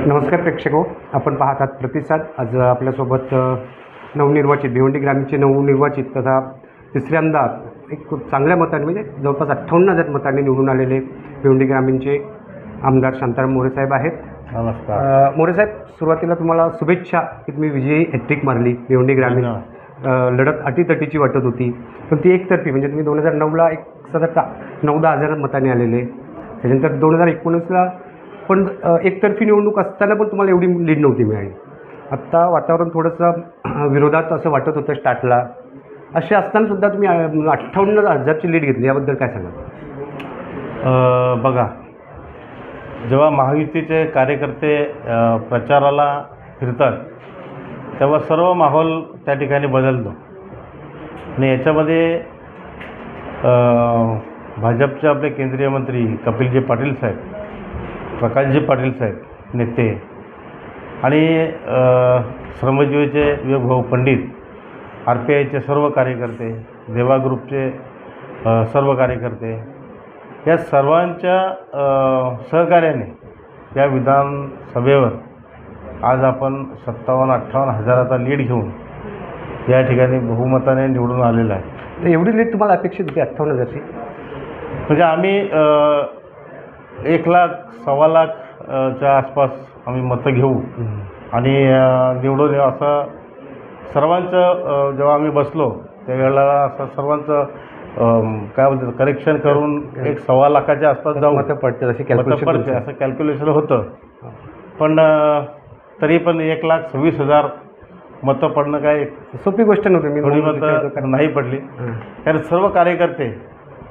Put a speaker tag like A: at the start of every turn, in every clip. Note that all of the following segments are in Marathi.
A: नमस्कार प्रेक्षको, आपण पाहत आहात प्रतिसाद. आज आपल्यासोबत नवनिर्वाचित भिवंडी ग्रामीणचे नवनिर्वाचित तथा तिसऱ्यांदा एक खूप चांगल्या मताने म्हणजे जवळपास 58,000 मतांनी निवडून आलेले भिवंडी ग्रामीणचे आमदार शांताराम मोरे साहेब आहेत.
B: नमस्कार.
A: मोरे साहेब, सुरुवातीला तुम्हाला शुभेच्छा की तुम्ही विजयी हॅट्रिक मारली. भिवंडी ग्रामीण लढत अटीतटीची वाटत होती, पण ती एकतर्फी म्हणजे तुम्ही 2009ला एक साधारण 9-10,000 मतांनी आलेले. त्याच्यानंतर 2019ला पण एकतर्फी निवडणूक असताना पण तुम्हाला एवढी लीड नव्हती मिळाली. आत्ता वातावरण थोडंसं विरोधात असं वाटत होतं स्टार्टला. असे असतानासुद्धा तुम्ही 58,000ची लीड घेतली, याबद्दल काय सांगाल?
B: बघा, जेव्हा महायुतीचे कार्यकर्ते प्रचाराला फिरतात तेव्हा सर्व माहोल त्या ठिकाणी बदलतो आणि याच्यामध्ये भाजपचे आपले केंद्रीय मंत्री कपिलजी पाटील साहेब, प्रकाशजी पाटील साहेब नेते आणि श्रमजीवीचे विवेकभाऊ पंडित, RPIचे सर्व कार्यकर्ते, देवा ग्रुपचे सर्व कार्यकर्ते, या सर्वांच्या सहकार्याने या विधानसभेवर आज आपण 57-58 हजाराचा लीड घेऊन या ठिकाणी बहुमताने निवडून आलेला आहे.
A: एवढी लीड तुम्हाला अपेक्षित होती 58,000ची?
B: म्हणजे आम्ही 1 लाख, 1.25 लाखच्या आसपास आम्ही मतं घेऊ आणि निवडून येऊ असं सर्वांचं जेव्हा आम्ही बसलो त्यावेळेला असं सर्वांचं काय बोलतात करेक्शन करून 1.25 लाखाच्या आसपास जाऊ
A: मतं पडते अशी कॅल्क्युलेशन
B: असं कॅल्क्युलेशन होतं. पण तरी पण 1,26,000 मतं पडणं काय
A: सोपी गोष्ट नव्हती. मी
B: थोडी मतं नाही पडली, कारण सर्व कार्यकर्ते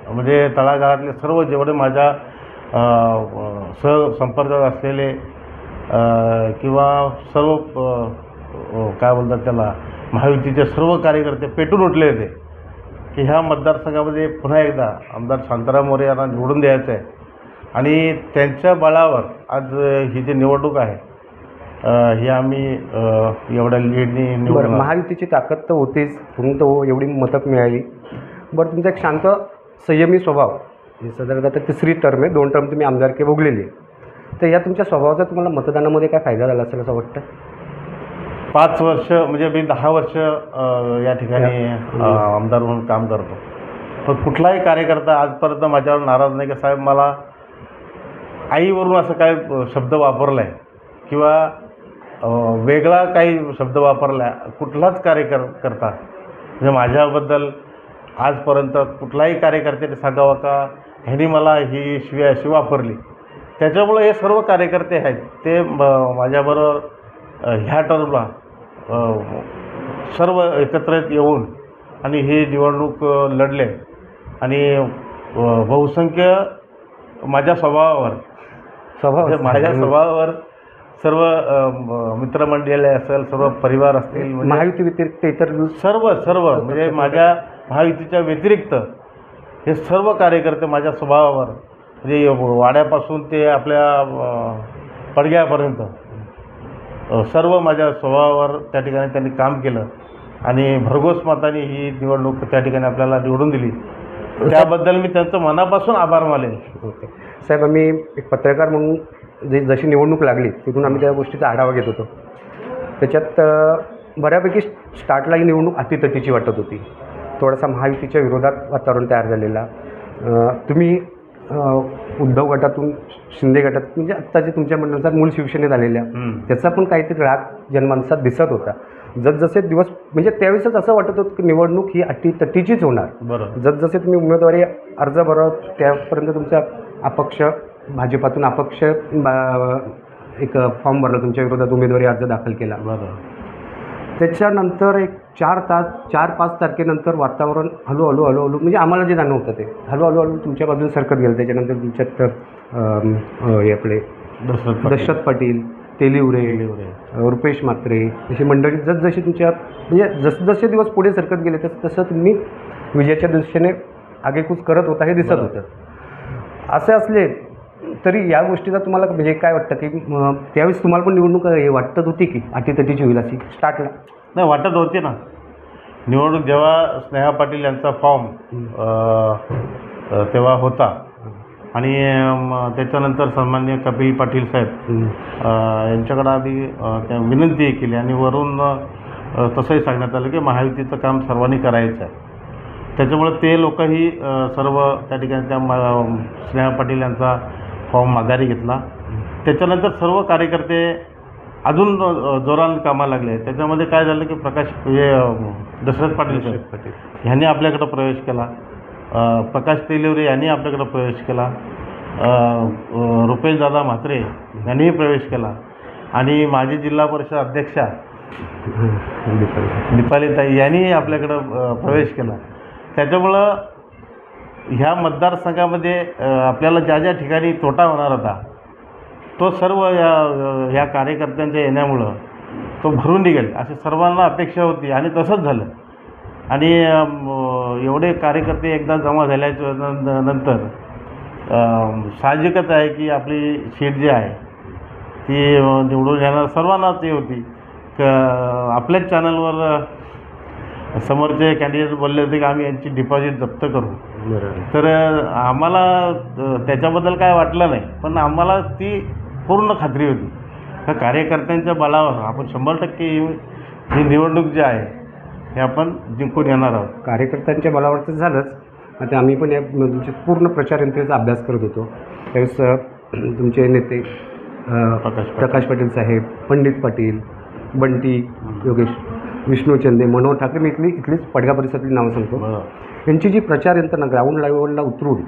B: म्हणजे तळागाळातले सर्व जेवढे माझ्या सहसंपर्कात असलेले किंवा सर्व काय बोलतात त्याला महायुतीचे सर्व कार्यकर्ते पेटून उठले होते की ह्या मतदारसंघामध्ये पुन्हा एकदा आमदार शांताराम मोरे यांना निवडून द्यायचं आहे. आणि त्यांच्या बळावर आज ही जी निवडणूक आहे ही आम्ही एवढ्या लीडनी निवडून.
A: महायुतीची ताकद तर होतीच, म्हणून तो एवढी मतं मिळाली. बरं, तुमचा एक शांत संयमी स्वभाव, साधारणतः आता 3री टर्म आहे, 2 टर्म तुम्ही आमदारकी भोगलेली आहे, तर या तुमच्या स्वभावाचा तुम्हाला मतदानामध्ये काय फायदा झाला असेल असं वाटतं?
B: 5 वर्ष म्हणजे मी 10 वर्ष या ठिकाणी आमदार म्हणून काम करतो, पण कुठलाही कार्यकर्ता आजपर्यंत माझ्यावर नाराज नाही की साहेब मला आईवरून असं काय शब्द वापरला आहे किंवा वेगळा काही शब्द वापरला आहे. कुठलाच कार्यकर्ता म्हणजे माझ्याबद्दल आजपर्यंत कुठलाही कार्यकर्त्याने सांगावं का ह्यांनी मला ही शिवी अशी वापरली. त्याच्यामुळे हे सर्व कार्यकर्ते आहेत ते माझ्याबरोबर ह्या टर्मला सर्व एकत्रित येऊन आणि ही निवडणूक लढले आणि बहुसंख्य माझ्या स्वभावावर सर्व मित्रमंडळी असेल, सर्व परिवार असतील,
A: महायुती व्यतिरिक्त इतर
B: सर्व म्हणजे माझ्या महायुतीच्या व्यतिरिक्त हे सर्व कार्यकर्ते माझ्या स्वभावावर म्हणजे वाड्यापासून ते आपल्या पडग्यापर्यंत सर्व माझ्या स्वभावावर त्या ठिकाणी त्यांनी काम केलं आणि भरघोस मताने ही निवडणूक त्या ठिकाणी आपल्याला निवडून दिली. त्याबद्दल मी त्यांचं मनापासून आभार मानेन.
A: ओके साहेब, आम्ही एक पत्रकार म्हणून जशी निवडणूक लागली तिथून आम्ही त्या गोष्टीचा आढावा घेत होतो. त्याच्यात बऱ्यापैकी स्टार्टला ही निवडणूक अटीतटीची वाटत होती. थोडासा महायुतीच्या विरोधात वातावरण तयार झालेला. तुम्ही उद्धव गटातून शिंदे गटात म्हणजे आत्ताचे तुमच्या म्हणण्यानुसार मूळ शिवसेनेत आलेल्या त्याचा पण काहीतरी राग जनमानसात दिसत होता. जसजसे दिवस म्हणजे त्यावेळेसच असं वाटत होतं की निवडणूक ही अटीतटीचीच होणार.
B: बरोबर.
A: जसजसे तुम्ही उमेदवारी अर्ज भरत त्यापर्यंत तुमचा अपक्ष भाजपातून अपक्ष एक फॉर्म भरला, तुमच्या विरोधात उमेदवारी अर्ज दाखल केला.
B: बरोबर.
A: त्याच्यानंतर एक 4-5 तारखेनंतर वातावरण हळूहळू म्हणजे आम्हाला जे जाणवं होतं ते हळूहळू तुमच्या बाजूने सरकत गेलं. त्याच्यानंतर तुमच्यात हे आपले दशरथ पाटील, तेलिवरे, रुपेश म्हात्रे अशी मंडळी जसजशी तुमच्या म्हणजे जसजसे दिवस पुढे सरकत गेले तसं तुम्ही विजयाच्या दिशेने आगेकूच करत होता हे दिसत होतं. असे असले तरी या गोष्टीचा तुम्हाला म्हणजे काय वाटतं की त्यावेळेस तुम्हाला पण निवडणूक हे वाटत होती की अटीतटीची होईल अशी स्टार्टला?
B: नाही, वाटत होती ना. निवडणूक जेव्हा स्नेहा पाटील यांचा फॉर्म तेव्हा होता आणि त्याच्यानंतर सन्माननीय कपिल पाटील साहेब यांच्याकडं आम्ही त्या विनंती केली आणि वरून तसंही सांगण्यात आलं की महायुतीचं काम सर्वांनी करायचं आहे. त्याच्यामुळं ते लोकही सर्व त्या ठिकाणी त्या स्नेहा पाटील यांचा फॉर्म माघारी घेतला. त्याच्यानंतर सर्व कार्यकर्ते अजून जोरानं कामाला लागले. त्याच्यामध्ये काय झालं की दशरथ पाटील ह्यांनी आपल्याकडं प्रवेश केला, प्रकाश तेलिवरे यांनी आपल्याकडं प्रवेश केला, रुपेश दादा म्हात्रे यांनीही प्रवेश केला आणि माजी जिल्हा परिषद अध्यक्षा दीपालीताई यांनी आपल्याकडं प्रवेश केला. त्याच्यामुळं ह्या मतदारसंघामध्ये आपल्याला ज्या ज्या ठिकाणी तोटा होणार होता तो सर्व ह्या कार्यकर्त्यांच्या येण्यामुळं तो भरून निघेल अशी सर्वांना अपेक्षा होती आणि तसंच झालं. आणि एवढे कार्यकर्ते एकदा जमा झाल्याच्या नंतर साहजिकच आहे की आपली सीट जी आहे ती निवडून येणार सर्वांनाच हे होती. आपल्याच चॅनलवर समोरचे कॅन्डिडेट बोलले होते की आम्ही यांची डिपॉझिट जप्त करू. तर आम्हाला त्याच्याबद्दल काय वाटलं नाही, पण आम्हाला ती पूर्ण खात्री होती का कार्यकर्त्यांच्या बळावर आपण 100% ही निवडणूक जी आहे हे आपण जिंकून येणार आहोत.
A: कार्यकर्त्यांच्या बळावर तर झालंच. आता आम्ही पण या तुमचे पूर्ण प्रचार यंत्रणेचा अभ्यास करत होतो. त्यावेळेस तुमचे नेते प्रकाश पाटील साहेब, पंडित पाटील, बंटी योगेश, विष्णू चंदे, मनोहर ठाकरे, मी इथलीच पडगा परिसरातली नावं सांगतो. यांची जी प्रचार यंत्रणा ग्राउंड लेवलला उतरून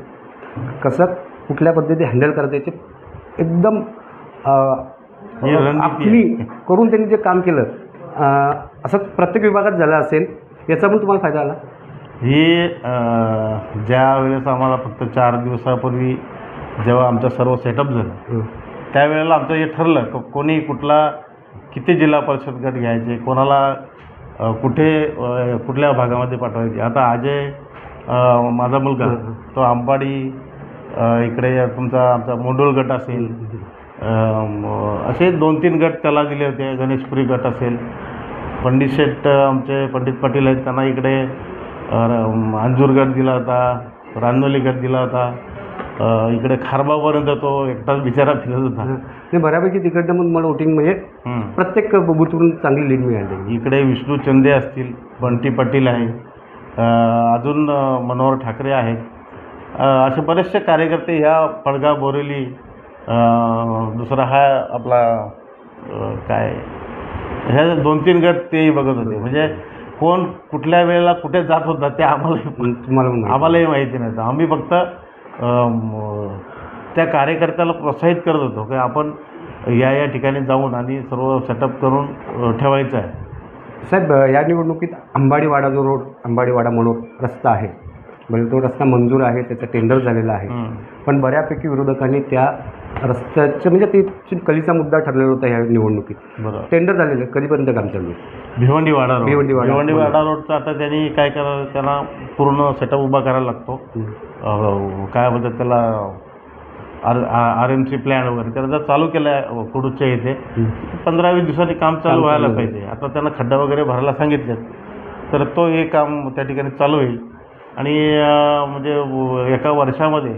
A: कसं कुठल्या पद्धती हँडल करायचं याचे एकदम आखणी करून त्यांनी जे काम केलं असं प्रत्येक विभागात झालं असेल याचा पण तुम्हाला फायदा आला.
B: ही ज्या वेळेस आम्हाला फक्त 4 दिवसापूर्वी जेव्हा आमचं सर्व सेटअप झालं त्यावेळेला आमचं हे ठरलं की कोणी किती जिल्हा परिषद गट घ्यायचे, कोणाला कुठल्या भागामध्ये पाठवायचे. आता अजय माझा मुलगा तो आंबाडी इकडे आमचा मोंडोळ गट असेल, असे 2-3 गट त्याला दिले होते. गणेशपुरी गट असेल, पंडित शेठ आमचे पंडित पाटील आहेत त्यांना इकडे अंजूर गट दिला होता, रानोली गट दिला होता, इकडे खारबापर्यंत तो एकटाच बिचारा फिरत होता.
A: नाही बऱ्यापैकी तिकडनं मग मला वोटिंग म्हणजे प्रत्येक बूथवरून चांगली लीड मिळाली.
B: इकडे विष्णू चंदे असतील, बंटी पाटील आहे, अजून मनोहर ठाकरे आहेत, असे बरेचसे कार्यकर्ते ह्या पडगा बोरेली दुसरा हा आपला काय ह्या 2-3 गट तेही बघत होते. म्हणजे कोण कुठल्या वेळेला कुठे जात होता ते आम्हालाही माहिती नव्हतं. आम्ही फक्त त्या कार्यकर्त्याला प्रोत्साहित करत होतो की आपण या ठिकाणी जाऊन आणि सर्व सेटअप करून ठेवायचं आहे.
A: साहेब या निवडणुकीत अंबाडीवाडा जो रोड अंबाडीवाडा म्हणून रस्ता आहे, म्हणजे तो रस्ता मंजूर आहे, त्याचं टेंडर झालेलं आहे, पण बऱ्यापैकी विरोधकांनी त्या रस्त्याचं म्हणजे ते कलीचा मुद्दा ठरलेला होता ह्या निवडणुकीत. बरोबर, टेंडर झालेलं कधीपर्यंत काम चालू आहे?
B: भिवंडीवाडा रोडचा आता त्यांनी काय करायला त्यांना पूर्ण सेटअप उभा करायला लागतो. काय म्हणतात त्याला RMC प्लॅन वगैरे त्याला जर चालू केलं आहे कुडूच्या इथे 15-20 दिवसांनी काम चालू व्हायला पाहिजे. आता त्यांना खड्डा वगैरे भरायला सांगितलेत, तर तो हे काम त्या ठिकाणी चालू होईल आणि म्हणजे एका वर्षामध्ये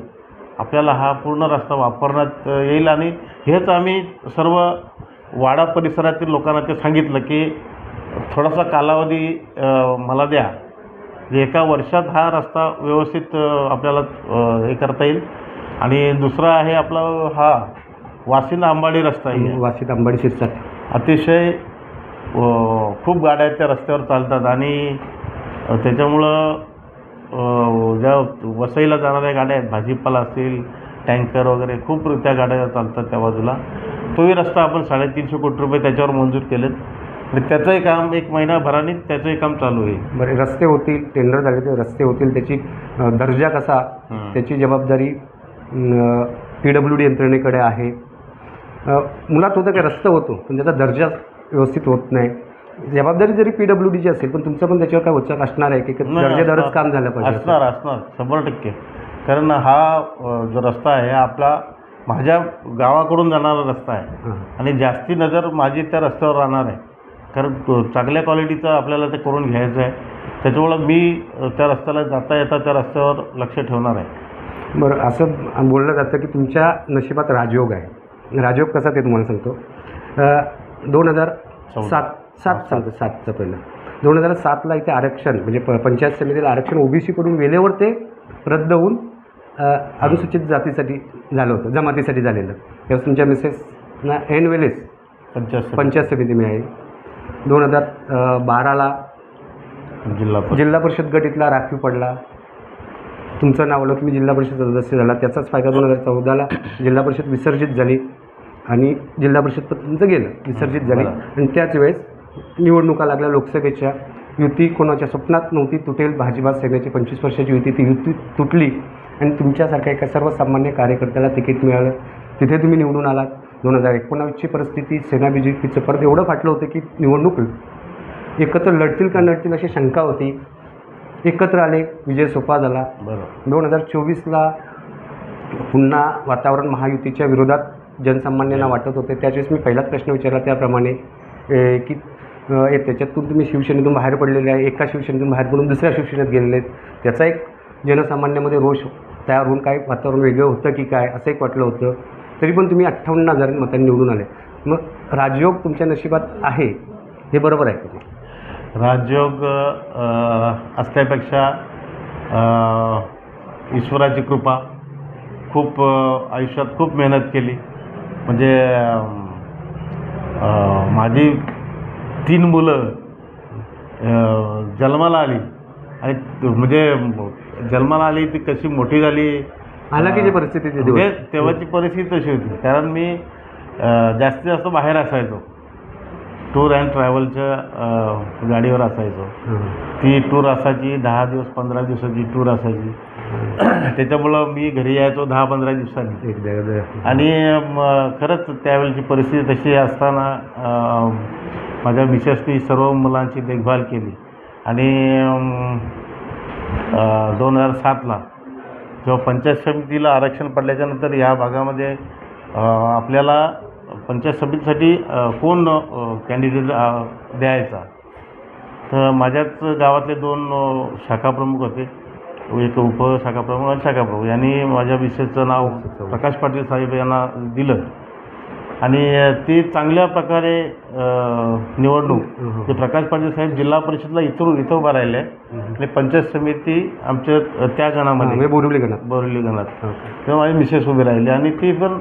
B: आपल्याला हा पूर्ण रस्ता वापरण्यात येईल. आणि हेच आम्ही सर्व वाडा परिसरातील लोकांना ते सांगितलं की थोडासा कालावधी मला द्या, एका वर्षात हा रस्ता व्यवस्थित आपल्याला हे करता येईल. आणि दुसरा आहे आपला हा वाशिंद आंबाडी रस्ता आहे,
A: वाशिंद आंबाडी शिरसाट,
B: अतिशय खूप गाड्या त्या रस्त्यावर चालतात आणि त्याच्यामुळं ज्या वसईला जाणाऱ्या गाड्या आहेत, भाजीपाला असेल, टँकर वगैरे खूप त्या गाड्या चालतात त्या बाजूला. तोही रस्ता आपण 350 कोटी रुपये त्याच्यावर मंजूर केलेत आणि त्याचंही काम 1 महिनाभराने त्याचंही काम चालू होईल.
A: बरे रस्ते होतील, टेंडर झाले ते रस्ते होतील, त्याची दर्जा कसा, त्याची जबाबदारी PWD यंत्रणेकडे आहे. मुळात होतं काय रस्ता होतो पण त्याचा दर्जा व्यवस्थित होत नाही. जबाबदारी जरी PWDची असेल पण तुमचं पण त्याच्यावर काय वचक असणार आहे की दर्जेदारच काम झालं पाहिजे?
B: असणार 100%. कारण हा जो रस्ता आहे हा माझ्या गावाकडून जाणारा रस्ता आहे आणि जास्ती नजर माझी त्या रस्त्यावर राहणार आहे. कारण चांगल्या क्वालिटीचं आपल्याला ते करून घ्यायचं आहे. त्याच्यामुळं मी त्या रस्त्याला जाता येता त्या रस्त्यावर लक्ष ठेवणार आहे.
A: बरं, असं बोललं जातं की तुमच्या नशिबात राजयोग आहे. राजयोग कसा ते तुम्हाला सांगतो. 2007 सांगतो, 7चं पहिलं. 2007ला इथे आरक्षण म्हणजे पंचायत समितीला आरक्षण ओबीसीकडून वेळेवर ते रद्द होऊन अनुसूचित जातीसाठी झालं होतं, जमातीसाठी झालेलं. तेव्हा तुमच्या मिसेसना ऐन वेळेस पंचायत समिती मिळाली. 2012ला जिल्हा परिषद गट इथला राखीव पडला. तुमचं नाव आलं, तुम्ही जिल्हा परिषद सदस्य झाला. त्याचाच फायदा 2014ला जिल्हा परिषद विसर्जित झाली आणि जिल्हा परिषद पण तुमचं गेलं, विसर्जित झाली. आणि त्याच वेळेस निवडणुका लागल्या लोकसभेच्या. युती कोणाच्या स्वप्नात नव्हती तुटेल. भाजपा सेनेची 25 वर्षाची युती, ती युती तुटली आणि तुमच्यासारख्या एका सर्वसामान्य कार्यकर्त्याला तिकीट मिळालं. तिथे तुम्ही निवडून आलात. 2019ची परिस्थिती सेना BJPचं परत एवढं फाटलं होतं की निवडणूक एकत्र लढतील का नडतील अशी शंका होती. एकत्र आले, विजय सोपा झाला. 2024ला पुन्हा वातावरण महायुतीच्या विरोधात जनसामान्यांना वाटत होते. त्यावेळेस मी पहिलाच प्रश्न विचारला त्याप्रमाणे की त्याच्यातून तुम्ही शिवसेनेतून बाहेर पडलेले आहे, एका शिवसेनेतून बाहेर पडून दुसऱ्या शिवसेनेत गेलेले आहेत. त्याचा एक जनसामान्यामध्ये रोष तयार होऊन काय वातावरण वेगळं होतं की काय असं एक वाटलं होतं. तरी पण तुम्ही 58,000 मतांनी निवडून आले. मग राजयोग तुमच्या नशिबात आहे हे बरोबर आहे का?
B: राजयोग असल्यापेक्षा ईश्वराची कृपा. खूप आयुष्यात खूप मेहनत केली. म्हणजे माझी 3 मुलं जन्माला आली आणि म्हणजे जन्माला आली ती कशी मोठी झाली.
A: हालाकीची परिस्थिती
B: म्हणजे तेव्हाची परिस्थिती तशी होती. कारण मी जास्तीत जास्त बाहेर असायचो, टूर अँड ट्रॅव्हलच्या गाडीवर असायचो. ती टूर असायची 10 दिवस 15 दिवसाची टूर असायची. त्याच्यामुळं मी घरी यायचो 10-15 दिवसांनी. आणि खरंच त्यावेळेची परिस्थिती तशी असताना माझ्या मिसेसनी सर्व मुलांची देखभाल केली. आणि 2007ला जेव्हा पंचायत समितीला आरक्षण पडल्याच्यानंतर या भागामध्ये आपल्याला पंचायत समितीसाठी कोण कॅन्डिडेट द्यायचा, तर माझ्याच गावातले 2 शाखाप्रमुख होते, एक उपशाखाप्रमुख आणि शाखाप्रमुख. यांनी माझ्या मिसेसचं नाव प्रकाश पाटील साहेब यांना दिलं आणि ती चांगल्या प्रकारे निवडणूक ते प्रकाश पाटील साहेब जिल्हा परिषदला इथं उभा राहिले आणि पंचायत समिती आमच्या त्या गणामध्ये बोरिवली गणात तेव्हा माझी मिसेस उभी राहिली आणि ती पण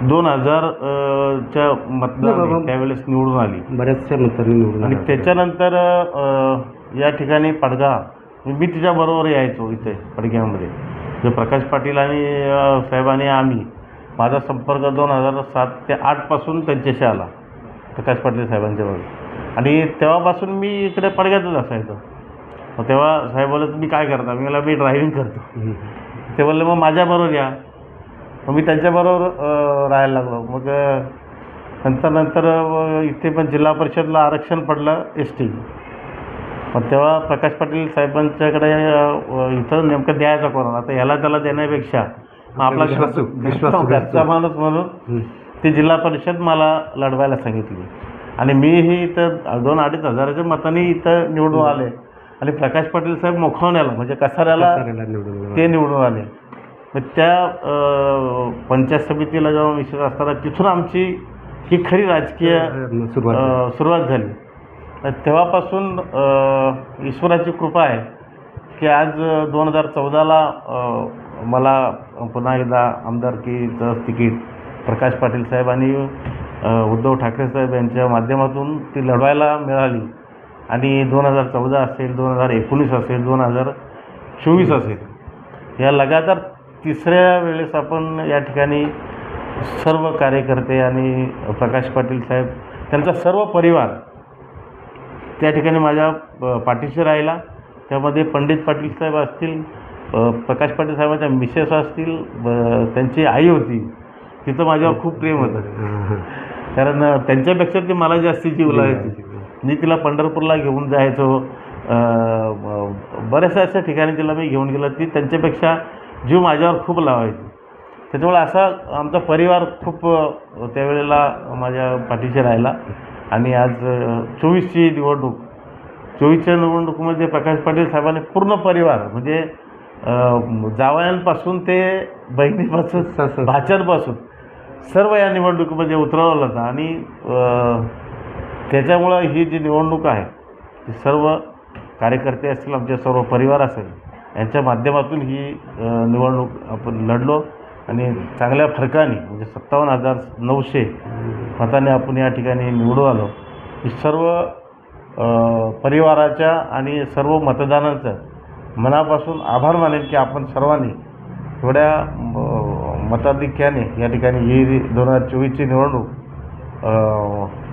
B: 2000च्या मतदान त्यावेळेस निवडून आली, बऱ्याचशा मतांनी निवडून. आणि त्याच्यानंतर या ठिकाणी पडगा मी तिच्याबरोबर यायचो इथे पडग्यामध्ये. जे प्रकाश पाटील आणि साहेबांनी आम्ही माझा संपर्क 2007 ते 2008पासून त्यांच्याशी आला, प्रकाश पाटील साहेबांच्याबरोबर. आणि तेव्हापासून मी इकडे पडग्यातच असायचो. मग तेव्हा साहेब बोलले तुम्ही काय करता? मी ड्रायव्हिंग करतो. ते बोलले मग माझ्याबरोबर या. मग मी त्यांच्याबरोबर राहायला लागलो. मग नंतर इथे पण जिल्हा परिषदला आरक्षण पडलं ST. मग तेव्हा प्रकाश पाटील साहेबांच्याकडे इथं नेमकं द्यायचा कोणाला, आता ह्याला त्याला देण्यापेक्षा आपला घरचा माणूस म्हणून ती जिल्हा परिषद मला लढवायला सांगितली. आणि मीही इथं 2-2.5 हजाराच्या मतांनी इथं निवडून आले. आणि प्रकाश पाटील साहेब मोखवण्याला म्हणजे कसाऱ्याला ते निवडून आले. मग त्या पंचायत समितीला जेव्हा विषय असताना तिथून आमची ही खरी राजकीय सुरुवात झाली. तेव्हापासून ईश्वराची कृपा आहे की आज 2014ला मला पुन्हा एकदा आमदारकीचं तिकीट प्रकाश पाटील साहेब आणि उद्धव ठाकरे साहेब यांच्या माध्यमातून ती लढवायला मिळाली. आणि 2014 असेल, 2019 असेल, 2024 असेल, या लगातार 3ऱ्या वेळेस आपण या ठिकाणी सर्व कार्यकर्ते आणि प्रकाश पाटील साहेब त्यांचा सर्व परिवार त्या ठिकाणी माझ्या पाठीशी राहिला. त्यामध्ये पंडित पाटील साहेब असतील, प्रकाश पाटील साहेबांच्या मिसेस असतील, त्यांची आई होती, तिथं माझ्यावर खूप प्रेम होतं. कारण त्यांच्यापेक्षा ती मला जास्ती जीव लावायची. मी तिला पंढरपूरला घेऊन जायचो, बऱ्याचशा अशा ठिकाणी तिला मी घेऊन गेलो. ती त्यांच्यापेक्षा जीव माझ्यावर खूप लावायची. त्याच्यामुळे असा आमचा परिवार खूप त्यावेळेला माझ्या पाठीशी राहिला. आणि आज 24ची निवडणूक, 24च्या निवडणुकीमध्ये प्रकाश पाटील साहेबांनी पूर्ण परिवार म्हणजे जावयांपासून ते बहिणीपासून भाच्यांपासून सर्व या निवडणुकीमध्ये उतरवलं जातं आणि त्याच्यामुळं ही जी निवडणूक आहे ती सर्व कार्यकर्ते असतील, आमचे सर्व परिवार असेल, यांच्या माध्यमातून ही निवडणूक आपण लढलो आणि चांगल्या फरकाने म्हणजे 57,900 मताने आपण या ठिकाणी निवडून आलो. ही सर्व परिवाराच्या आणि सर्व मतदारांचं मनापासून आभार मानेन की आपण सर्वांनी एवढ्या मताधिक्याने या ठिकाणी ही 2024ची निवडणूक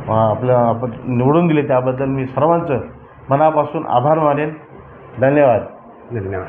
B: आपण निवडून दिली, त्याबद्दल मी सर्वांचं मनापासून आभार मानेन. धन्यवाद.
A: धन्यवाद.